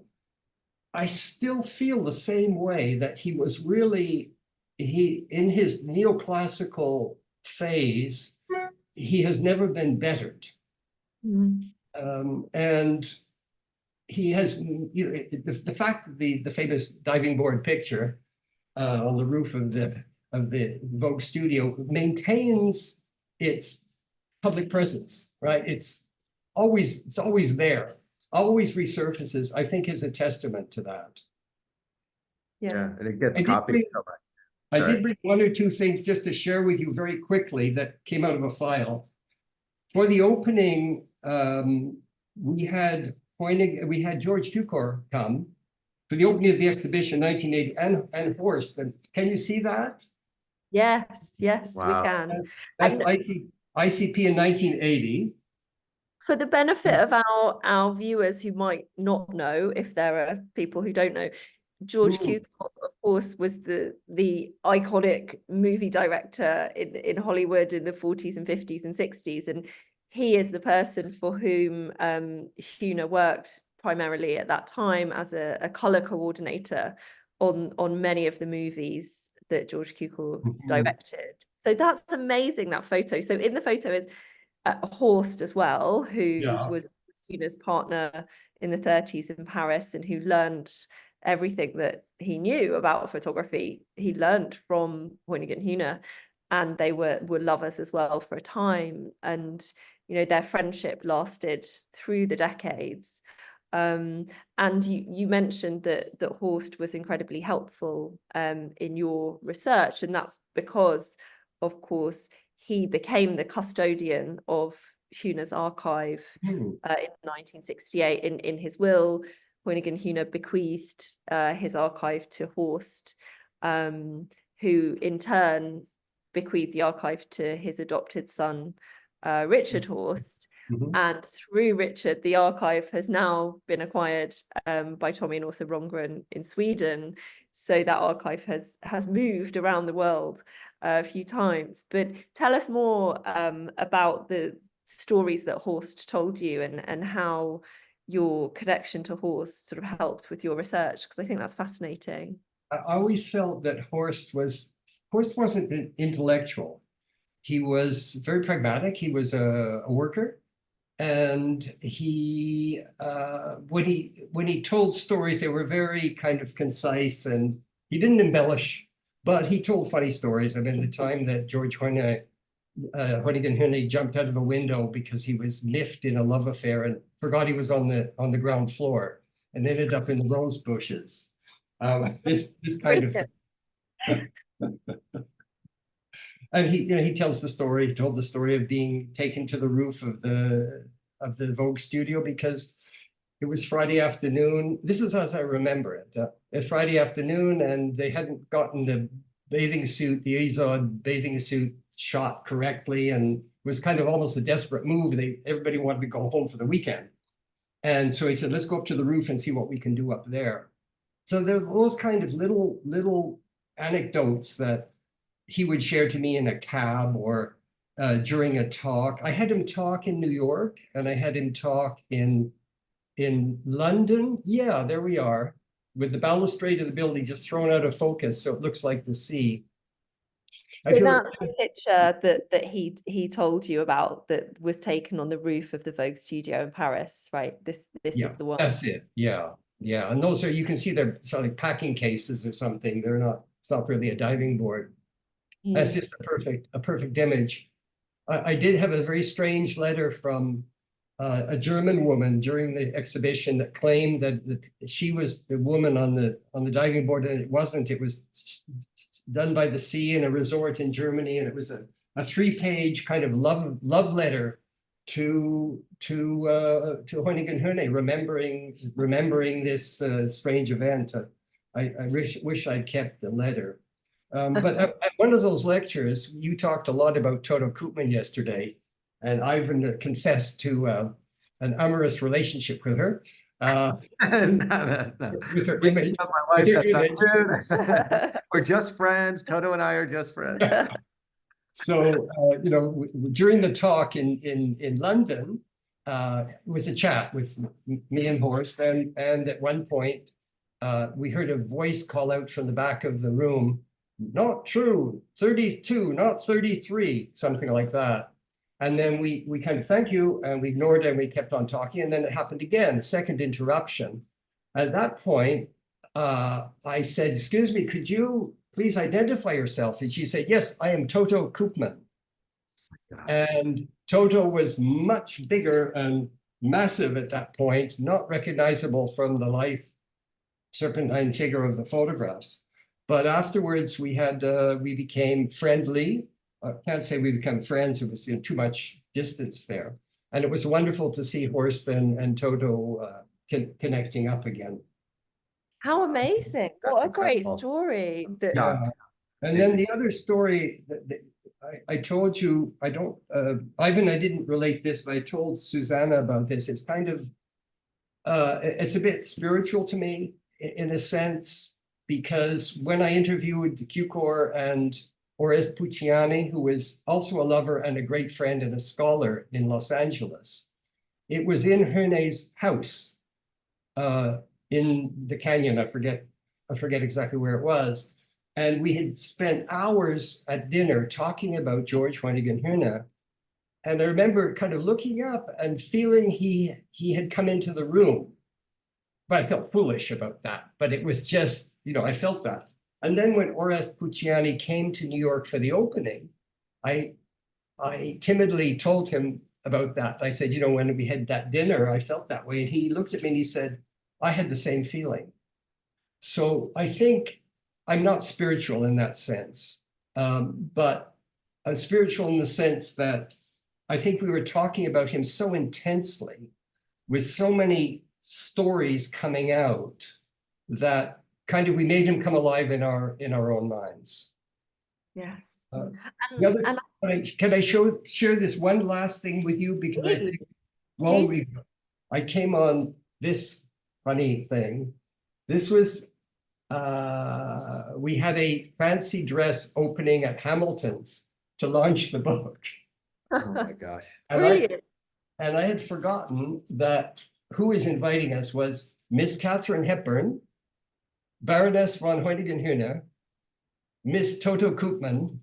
I still feel the same way, that he was really, in his neoclassical phase, he has never been bettered. And he has, you know, the fact that the famous diving board picture on the roof of the Vogue studio maintains its public presence, right? It's always there. always resurfaces, I think is a testament to that. Yeah, and it gets I did copied bring- so much. I Sorry. did bring one or two things just to share with you very quickly that came out of a file. For the opening, we had George Cukor come for the opening of the exhibition 1980 and Horst. And can you see that? Yes, we Wow. can. That's And ICP in 1980. for the benefit of our viewers who might not know, if there are people who don't know, George Cukor, of course, was the iconic movie director in Hollywood in the 40s and 50s and 60s. And he is the person for whom Huene worked primarily at that time as a color coordinator on many of the movies that George Cukor directed. So that's amazing, that photo. So in the photo is Horst as well, who was Huene's partner in the 30s in Paris and who learned everything that he knew about photography. He learned from Hoyningen-Huene, and they were lovers as well for a time. And their friendship lasted through the decades. And you mentioned that Horst was incredibly helpful in your research, and that's because, of course, he became the custodian of Huene's archive in 1968. In his will, Hoyningen-Huene bequeathed his archive to Horst, who in turn bequeathed the archive to his adopted son, Richard Horst. And through Richard, the archive has now been acquired by Tommy and also Rongren in Sweden. So that archive has moved around the world a few times. But tell us more about the stories that Horst told you and how your connection to Horst sort of helped with your research, because I think that's fascinating. I always felt that Horst wasn't an intellectual. He was very pragmatic. He was a worker. And he when he told stories, they were very kind of concise, and he didn't embellish, but he told funny stories. I mean, the time that George Hoyningen-Huene jumped out of a window because he was miffed in a love affair and forgot he was on the ground floor and ended up in the rose bushes. This kind of thing. And he tells the story. He told the story of being taken to the roof of the Vogue studio because it was Friday afternoon. This is as I remember it. It's Friday afternoon, and they hadn't gotten the Izod bathing suit shot correctly, and it was kind of almost a desperate move. Everybody wanted to go home for the weekend, and so he said, "Let's go up to the roof and see what we can do up there." So there were those kind of little anecdotes that he would share to me in a cab or during a talk. I had him talk in New York, and I had him talk in London. Yeah, there we are, with the balustrade of the building just thrown out of focus, so it looks like the sea. So that's the picture that he told you about that was taken on the roof of the Vogue studio in Paris, right? This is the one. That's it. Yeah. And those are, you can see they're sort of like packing cases or something. They're not. It's not really a diving board. That's just a perfect image. I did have a very strange letter from a German woman during the exhibition that claimed that she was the woman on the diving board, and it wasn't. It was done by the sea in a resort in Germany, and it was a 3-page kind of love letter to Hoyningen-Huene, remembering this strange event. I wish I'd kept the letter. But at one of those lectures, you talked a lot about Toto Koopman yesterday, and Ivan confessed to an amorous relationship with her. No. With her Please image. tell my wife that's not true. We're just friends. Toto and I are just friends. So, during the talk in London, it was a chat with me and Horst, and at one point, we heard a voice call out from the back of the room, "Not true, 32, not 33," something like that. And then we kind of thank you, and we ignored it, and we kept on talking. And then it happened again, a second interruption. At that point, I said, "Excuse me, could you please identify yourself?" And she said, "Yes, I am Toto Koopman." And Toto was much bigger and massive at that point, not recognizable from the lithe serpentine figure of the photographs. But afterwards, we became friendly. I can't say we become friends. It was too much distance there. And it was wonderful to see Horst and Toto connecting up again. How amazing. What a great story. Yeah. And then the other story that I told you, Ivan, I didn't relate this, but I told Susanna about this. It's kind of, it's a bit spiritual to me in a sense, because when I interviewed Cukor and Horst Pucciani, who was also a lover and a great friend and a scholar in Los Angeles, it was in Huene's house in the canyon. I forget exactly where it was. And we had spent hours at dinner talking about George Hoyningen-Huene. And I remember kind of looking up and feeling he had come into the room. But I felt foolish about that. But it was just, I felt that. And then when Horst Pucciani came to New York for the opening, I timidly told him about that. I said, when we had that dinner, I felt that way. And he looked at me and he said, I had the same feeling. So I think I'm not spiritual in that sense, but I'm spiritual in the sense that I think we were talking about him so intensely with so many stories coming out that kind of we made him come alive in our own minds. Yes. Can I share this one last thing with you? Because I think I came on this funny thing. This was we had a fancy dress opening at Hamilton's to launch the book. Oh my gosh. Brilliant. And I had forgotten that who was inviting us was Miss Katharine Hepburn, Baroness von Hoyningen-Huene, Miss Toto Koopman,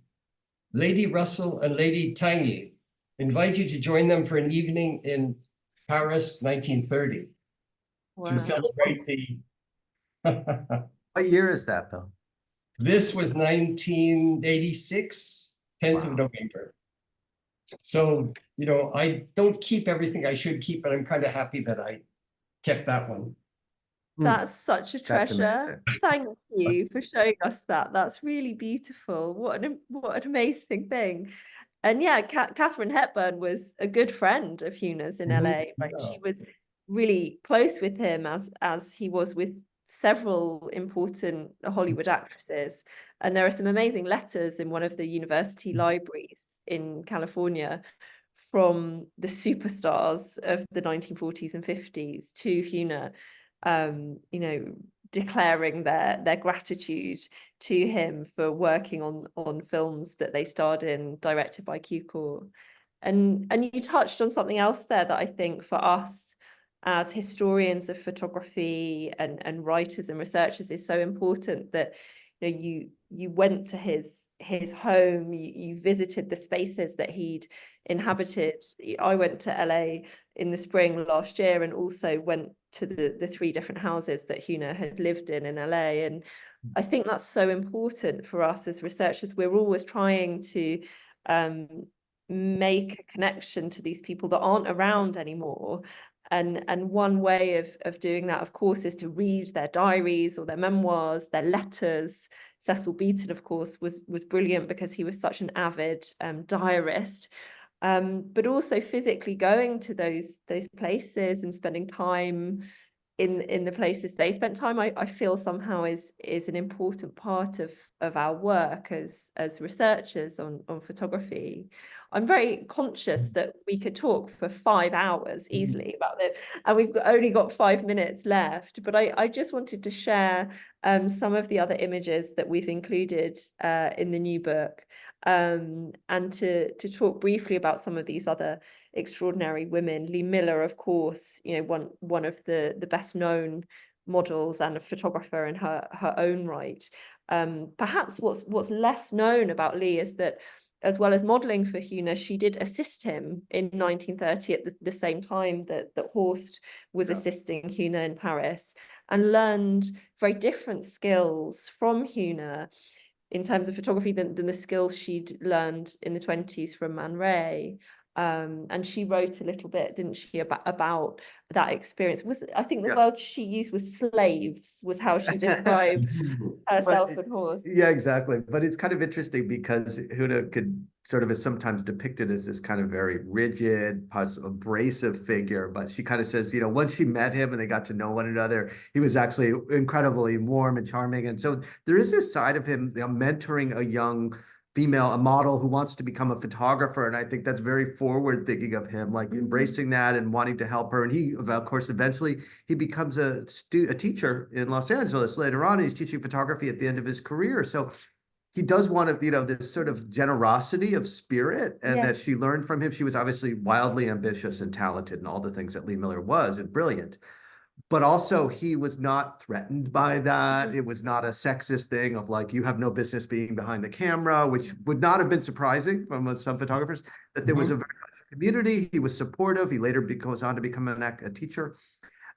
Lady Russell, and Lady Tanguy. Invite you to join them for an evening in Paris, 1930, to celebrate the What year is that, Bill? This was 1986, 10th of November. So, I don't keep everything I should keep, but I'm kind of happy that I kept that one. That's such a treasure. Thank you for showing us that. That's really beautiful. What an amazing thing. And yeah, Katharine Hepburn was a good friend of Huene's in LA. Right? She was really close with him as he was with several important Hollywood actresses. And there are some amazing letters in one of the university libraries in California from the superstars of the 1940s and 50s to Huene, declaring their gratitude to him for working on films that they starred in, directed by Cukor. And you touched on something else there that I think for us as historians of photography and writers and researchers is so important, that you went to his home, you visited the spaces that he'd inhabited. I went to LA in the spring last year and also went to the 3 different houses that Huene had lived in LA. And I think that's so important for us as researchers. We're always trying to make a connection to these people that aren't around anymore. And one way of doing that, of course, is to read their diaries or their memoirs, their letters. Cecil Beaton, of course, was brilliant because he was such an avid diarist. But also physically going to those places and spending time in the places they spent time, I feel somehow is an important part of our work as researchers on photography. I'm very conscious that we could talk for 5 hours easily about this, and we've only got 5 minutes left, but I just wanted to share some of the other images that we've included in the new book, and to talk briefly about some of these other extraordinary women. Lee Miller, of course, one of the best known models and a photographer in her own right. Perhaps what's less known about Lee is that, as well as modeling for Huene, she did assist him in 1930 at the same time that Horst was assisting Huene in Paris, and learned very different skills from Huene in terms of photography than the skills she'd learned in the 20s from Man Ray. And she wrote a little bit, didn't she, about that experience. I think the Yeah. word she used was slaves, was how she described herself and Horst. Yeah, exactly. But it's kind of interesting because Huda could sort of is sometimes depicted as this kind of very rigid, abrasive figure. But she kind of says, once she met him and they got to know one another, he was actually incredibly warm and charming. And so there is this side of him, mentoring a young female, a model who wants to become a photographer. And I think that's very forward thinking of him, like embracing that and wanting to help her. And he, of course, eventually he becomes a teacher in Los Angeles later on. He's teaching photography at the end of his career. So he does want to, this sort of generosity of spirit, and that she learned from him. She was obviously wildly ambitious and talented and all the things that Lee Miller was, and brilliant. But also he was not threatened by that. It was not a sexist thing of like, you have no business being behind the camera, which would not have been surprising from some photographers, that there was a very nice community. He was supportive. He later goes on to become a teacher.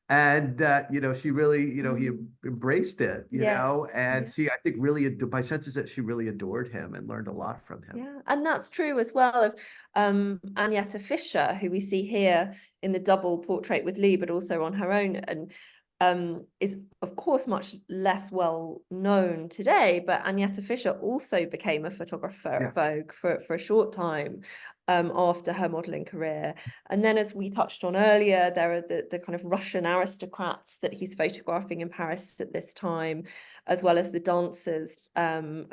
And that, she really, he embraced it, and she, I think really, my sense is that she really adored him and learned a lot from him. Yeah, and that's true as well of Agneta Fischer, who we see here in the double portrait with Lee, but also on her own, and is of course much less well known today. But Agneta Fischer also became a photographer at Vogue for a short time after her modeling career. And then, as we touched on earlier, there are the kind of Russian aristocrats that he's photographing in Paris at this time, as well as the dancers from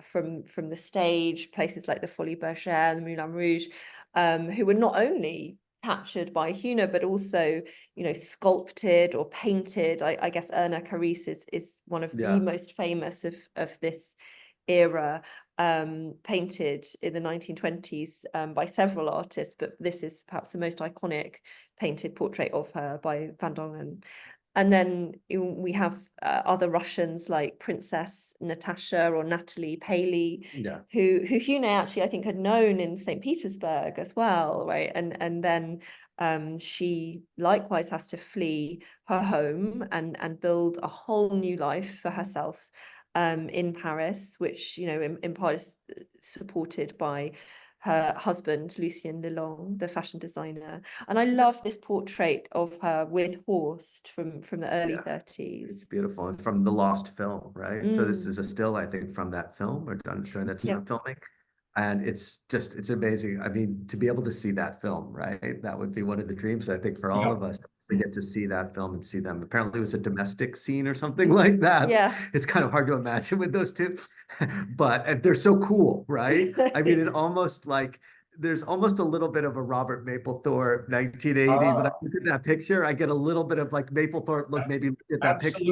the stage, places like the Folies Bergère, the Moulin Rouge, who were not only captured by Huene, but also, sculpted or painted. I guess Erna Caris is one of the most famous of this era, painted in the 1920s by several artists, but this is perhaps the most iconic painted portrait of her by Van Dongen. And then we have other Russians like Princess Natasha or Natalie Paley, who Huene actually, I think, had known in St. Petersburg as well, right? And then she likewise has to flee her home and build a whole new life for herself in Paris, which, in part is supported by her husband, Lucien Lelong, the fashion designer. And I love this portrait of her with Horst from the early 30s. It's beautiful. And from the lost film, right? So this is a still, I think, from that film or done during that filming. And it's amazing. I mean, to be able to see that film, right? That would be one of the dreams, I think, for all of us to get to see that film and see them. Apparently it was a domestic scene or something like that. Yeah. It's kind of hard to imagine with those two, but they're so cool, right? I mean, there's almost a little bit of a Robert Mapplethorpe 1980s. When I look at that picture, I get a little bit of like Mapplethorpe look, maybe look at that picture.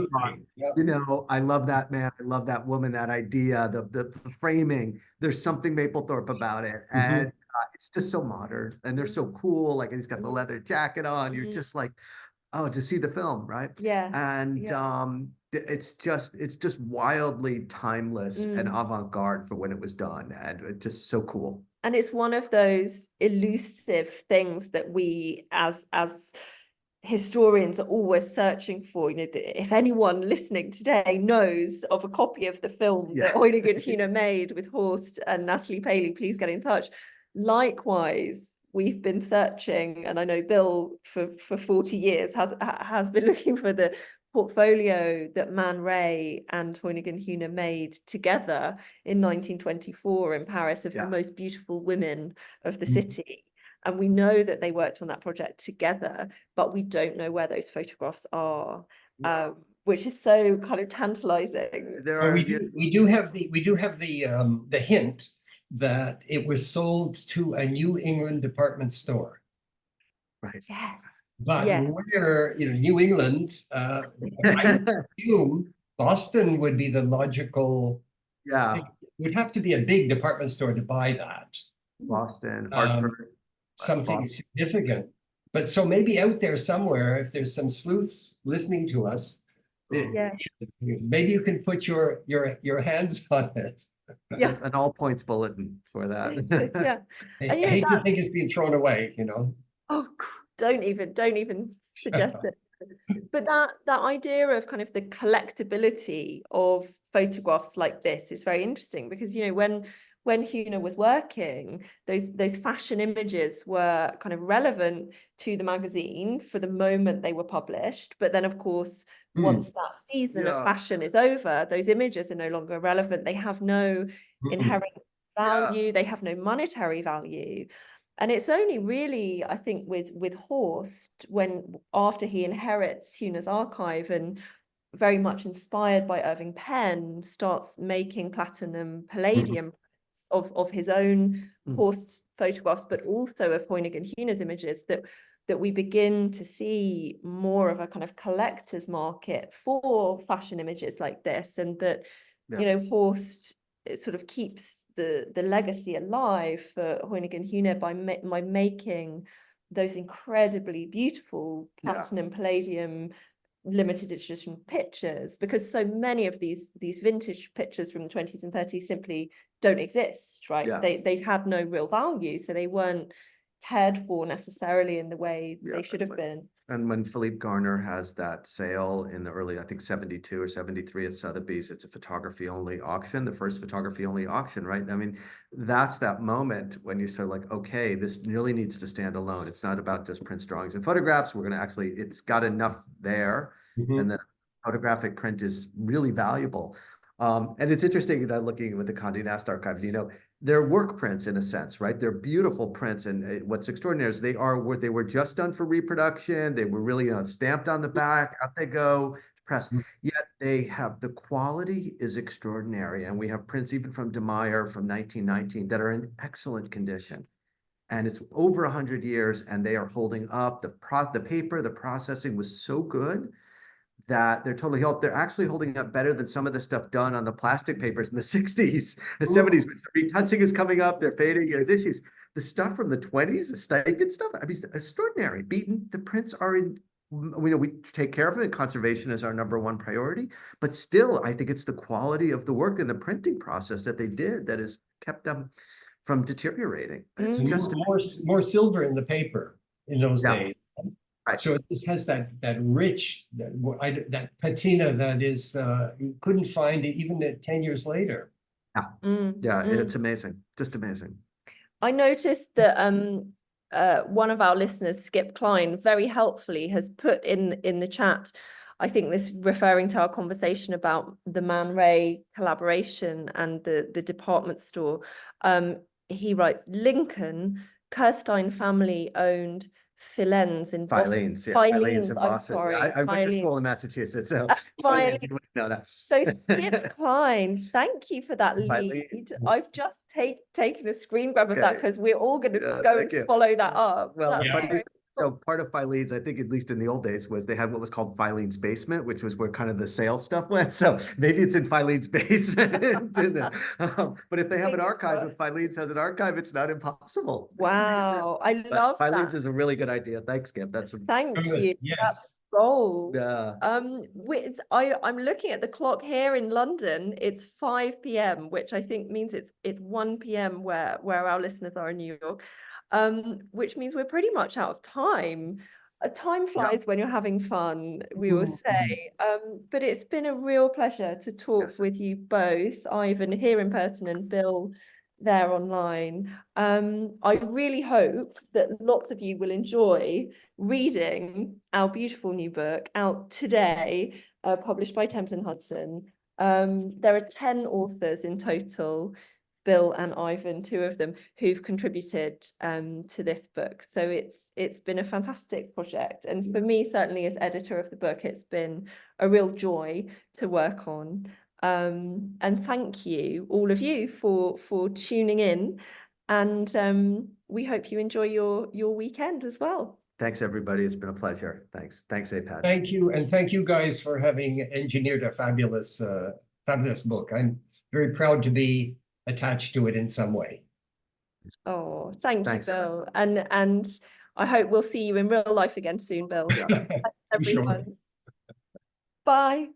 Yep. I love that man. I love that woman, that idea, the framing. There's something Mapplethorpe about it. And it's just so modern and they're so cool. Like he's got the leather jacket on. You're just like, oh, to see the film, right? Yeah. And it's just wildly timeless and avant-garde for when it was done. And it's just so cool. And it's one of those elusive things that we as historians are always searching for. If anyone listening today knows of a copy of the film that Hoyningen-Huene made with Horst and Natalie Paley, please get in touch. Likewise, we've been searching, and I know Bill for 40 years has been looking for the portfolio that Man Ray and Hoyningen-Huene made together in 1924 in Paris of the most beautiful women of the city. And we know that they worked on that project together, but we don't know where those photographs are, which is so kind of tantalizing. We do have the hint that it was sold to a New England department store. Right. Yes. But where, New England, I assume Boston would be the logical. It would have to be a big department store to buy that. Boston, Hartford. Something significant. But so maybe out there somewhere, if there's some sleuths listening to us, maybe you can put your hands on it. An all points bulletin for that. I hate to think it's being thrown away, Oh, don't even suggest it. But that idea of kind of the collectability of photographs like this is very interesting because, when when Huene was working, those fashion images were kind of relevant to the magazine for the moment they were published. But then, of course, once that season of fashion is over, those images are no longer relevant. They have no inherent value. They have no monetary value. And it's only really, I think, with Horst, when after he inherits Huene's archive and very much inspired by Irving Penn, starts making platinum palladium of his own Horst photographs, but also of Hoyningen-Huene's images, that we begin to see more of a kind of collector's market for fashion images like this, and that you know, Horst sort of keeps the legacy alive for Hoyningen-Huene by making those incredibly beautiful platinum palladium limited edition pictures, because so many of these vintage pictures from the 20s and 30s simply don't exist, right? They had no real value, so they weren't cared for necessarily in the way they should have been. And when Philippe Garner has that sale in the early, I think 72 or 73 at Sotheby's, it's a photography only auction, the first photography only auction, right? I mean, that's that moment when you're sort of like, okay, this really needs to stand alone. It's not about just prints, drawings, and photographs. We're going to actually, it's got enough there. And then photographic print is really valuable. And it's interesting, you know, looking with the Condé Nast archive, you know, they're work prints in a sense, right? They're beautiful prints. And what's extraordinary is they were just done for reproduction. They were really, you know, stamped on the back, out they go, press. Yet they have, the quality is extraordinary. And we have prints even from De Meyer from 1919 that are in excellent condition. And it's over 100 years and they are holding up. The paper, the processing was so good that they're totally held. They're actually holding up better than some of the stuff done on the plastic papers in the 60s, the 70s, which the retouching is coming up, they're fading, there's issues. The stuff from the 20s, the Steigen stuff, I mean, it's extraordinary. Beaton, the prints are in, you know, we take care of it. Conservation is our #1 priority, but still, I think it's the quality of the work and the printing process that they did that has kept them from deteriorating. It's just more silver in the paper in those days. Right. So it just has that rich, that patina that is you couldn't find it even 10 years later. It's amazing, just amazing. I noticed that one of our listeners, Skip Klein, very helpfully has put in the chat, I think this referring to our conversation about the Man Ray collaboration and the department store. He writes, Lincoln, Kirstein family owned Filene's in Boston. Filene's in Boston. Sorry, I went to school in Massachusetts, so Filene's. You wouldn't know that. So Skip Klein, thank you for that lead. I've just taken a screen grab of that because we're all going to go and follow that up. Well, so part of Filene's, I think, at least in the old days, was they had what was called Filene's basement, which was where kind of the sales stuff went. So maybe it's in Filene's basement. But if they have an archive, if Filene's has an archive, it's not impossible. Wow, I love that. Filene's is a really good idea. Thanks, Skip. Thank you. Yes. That's gold. Yeah. I'm looking at the clock here in London. It's 5 p.m., which I think means it's 1 p.m. where our listeners are in New York. Which means we're pretty much out of time. Time flies when you're having fun, we will say. But it's been a real pleasure to talk with you both, Ivan here in person and Bill there online. I really hope that lots of you will enjoy reading our beautiful new book out today, published by Thames Hudson. There are 10 authors in total, Bill and Ivan, 2 of them, who've contributed to this book. So it's been a fantastic project. And for me, certainly as editor of the book, it's been a real joy to work on. And thank you, all of you, for tuning in. And we hope you enjoy your weekend as well. Thanks, everybody. It's been a pleasure. Thanks, AIPAD. Thank you. And thank you guys for having engineered a fabulous book. I'm very proud to be attached to it in some way. Oh, thanks, you, Bill. And I hope we'll see you in real life again soon, Bill. Thanks, everyone. Sure. Bye.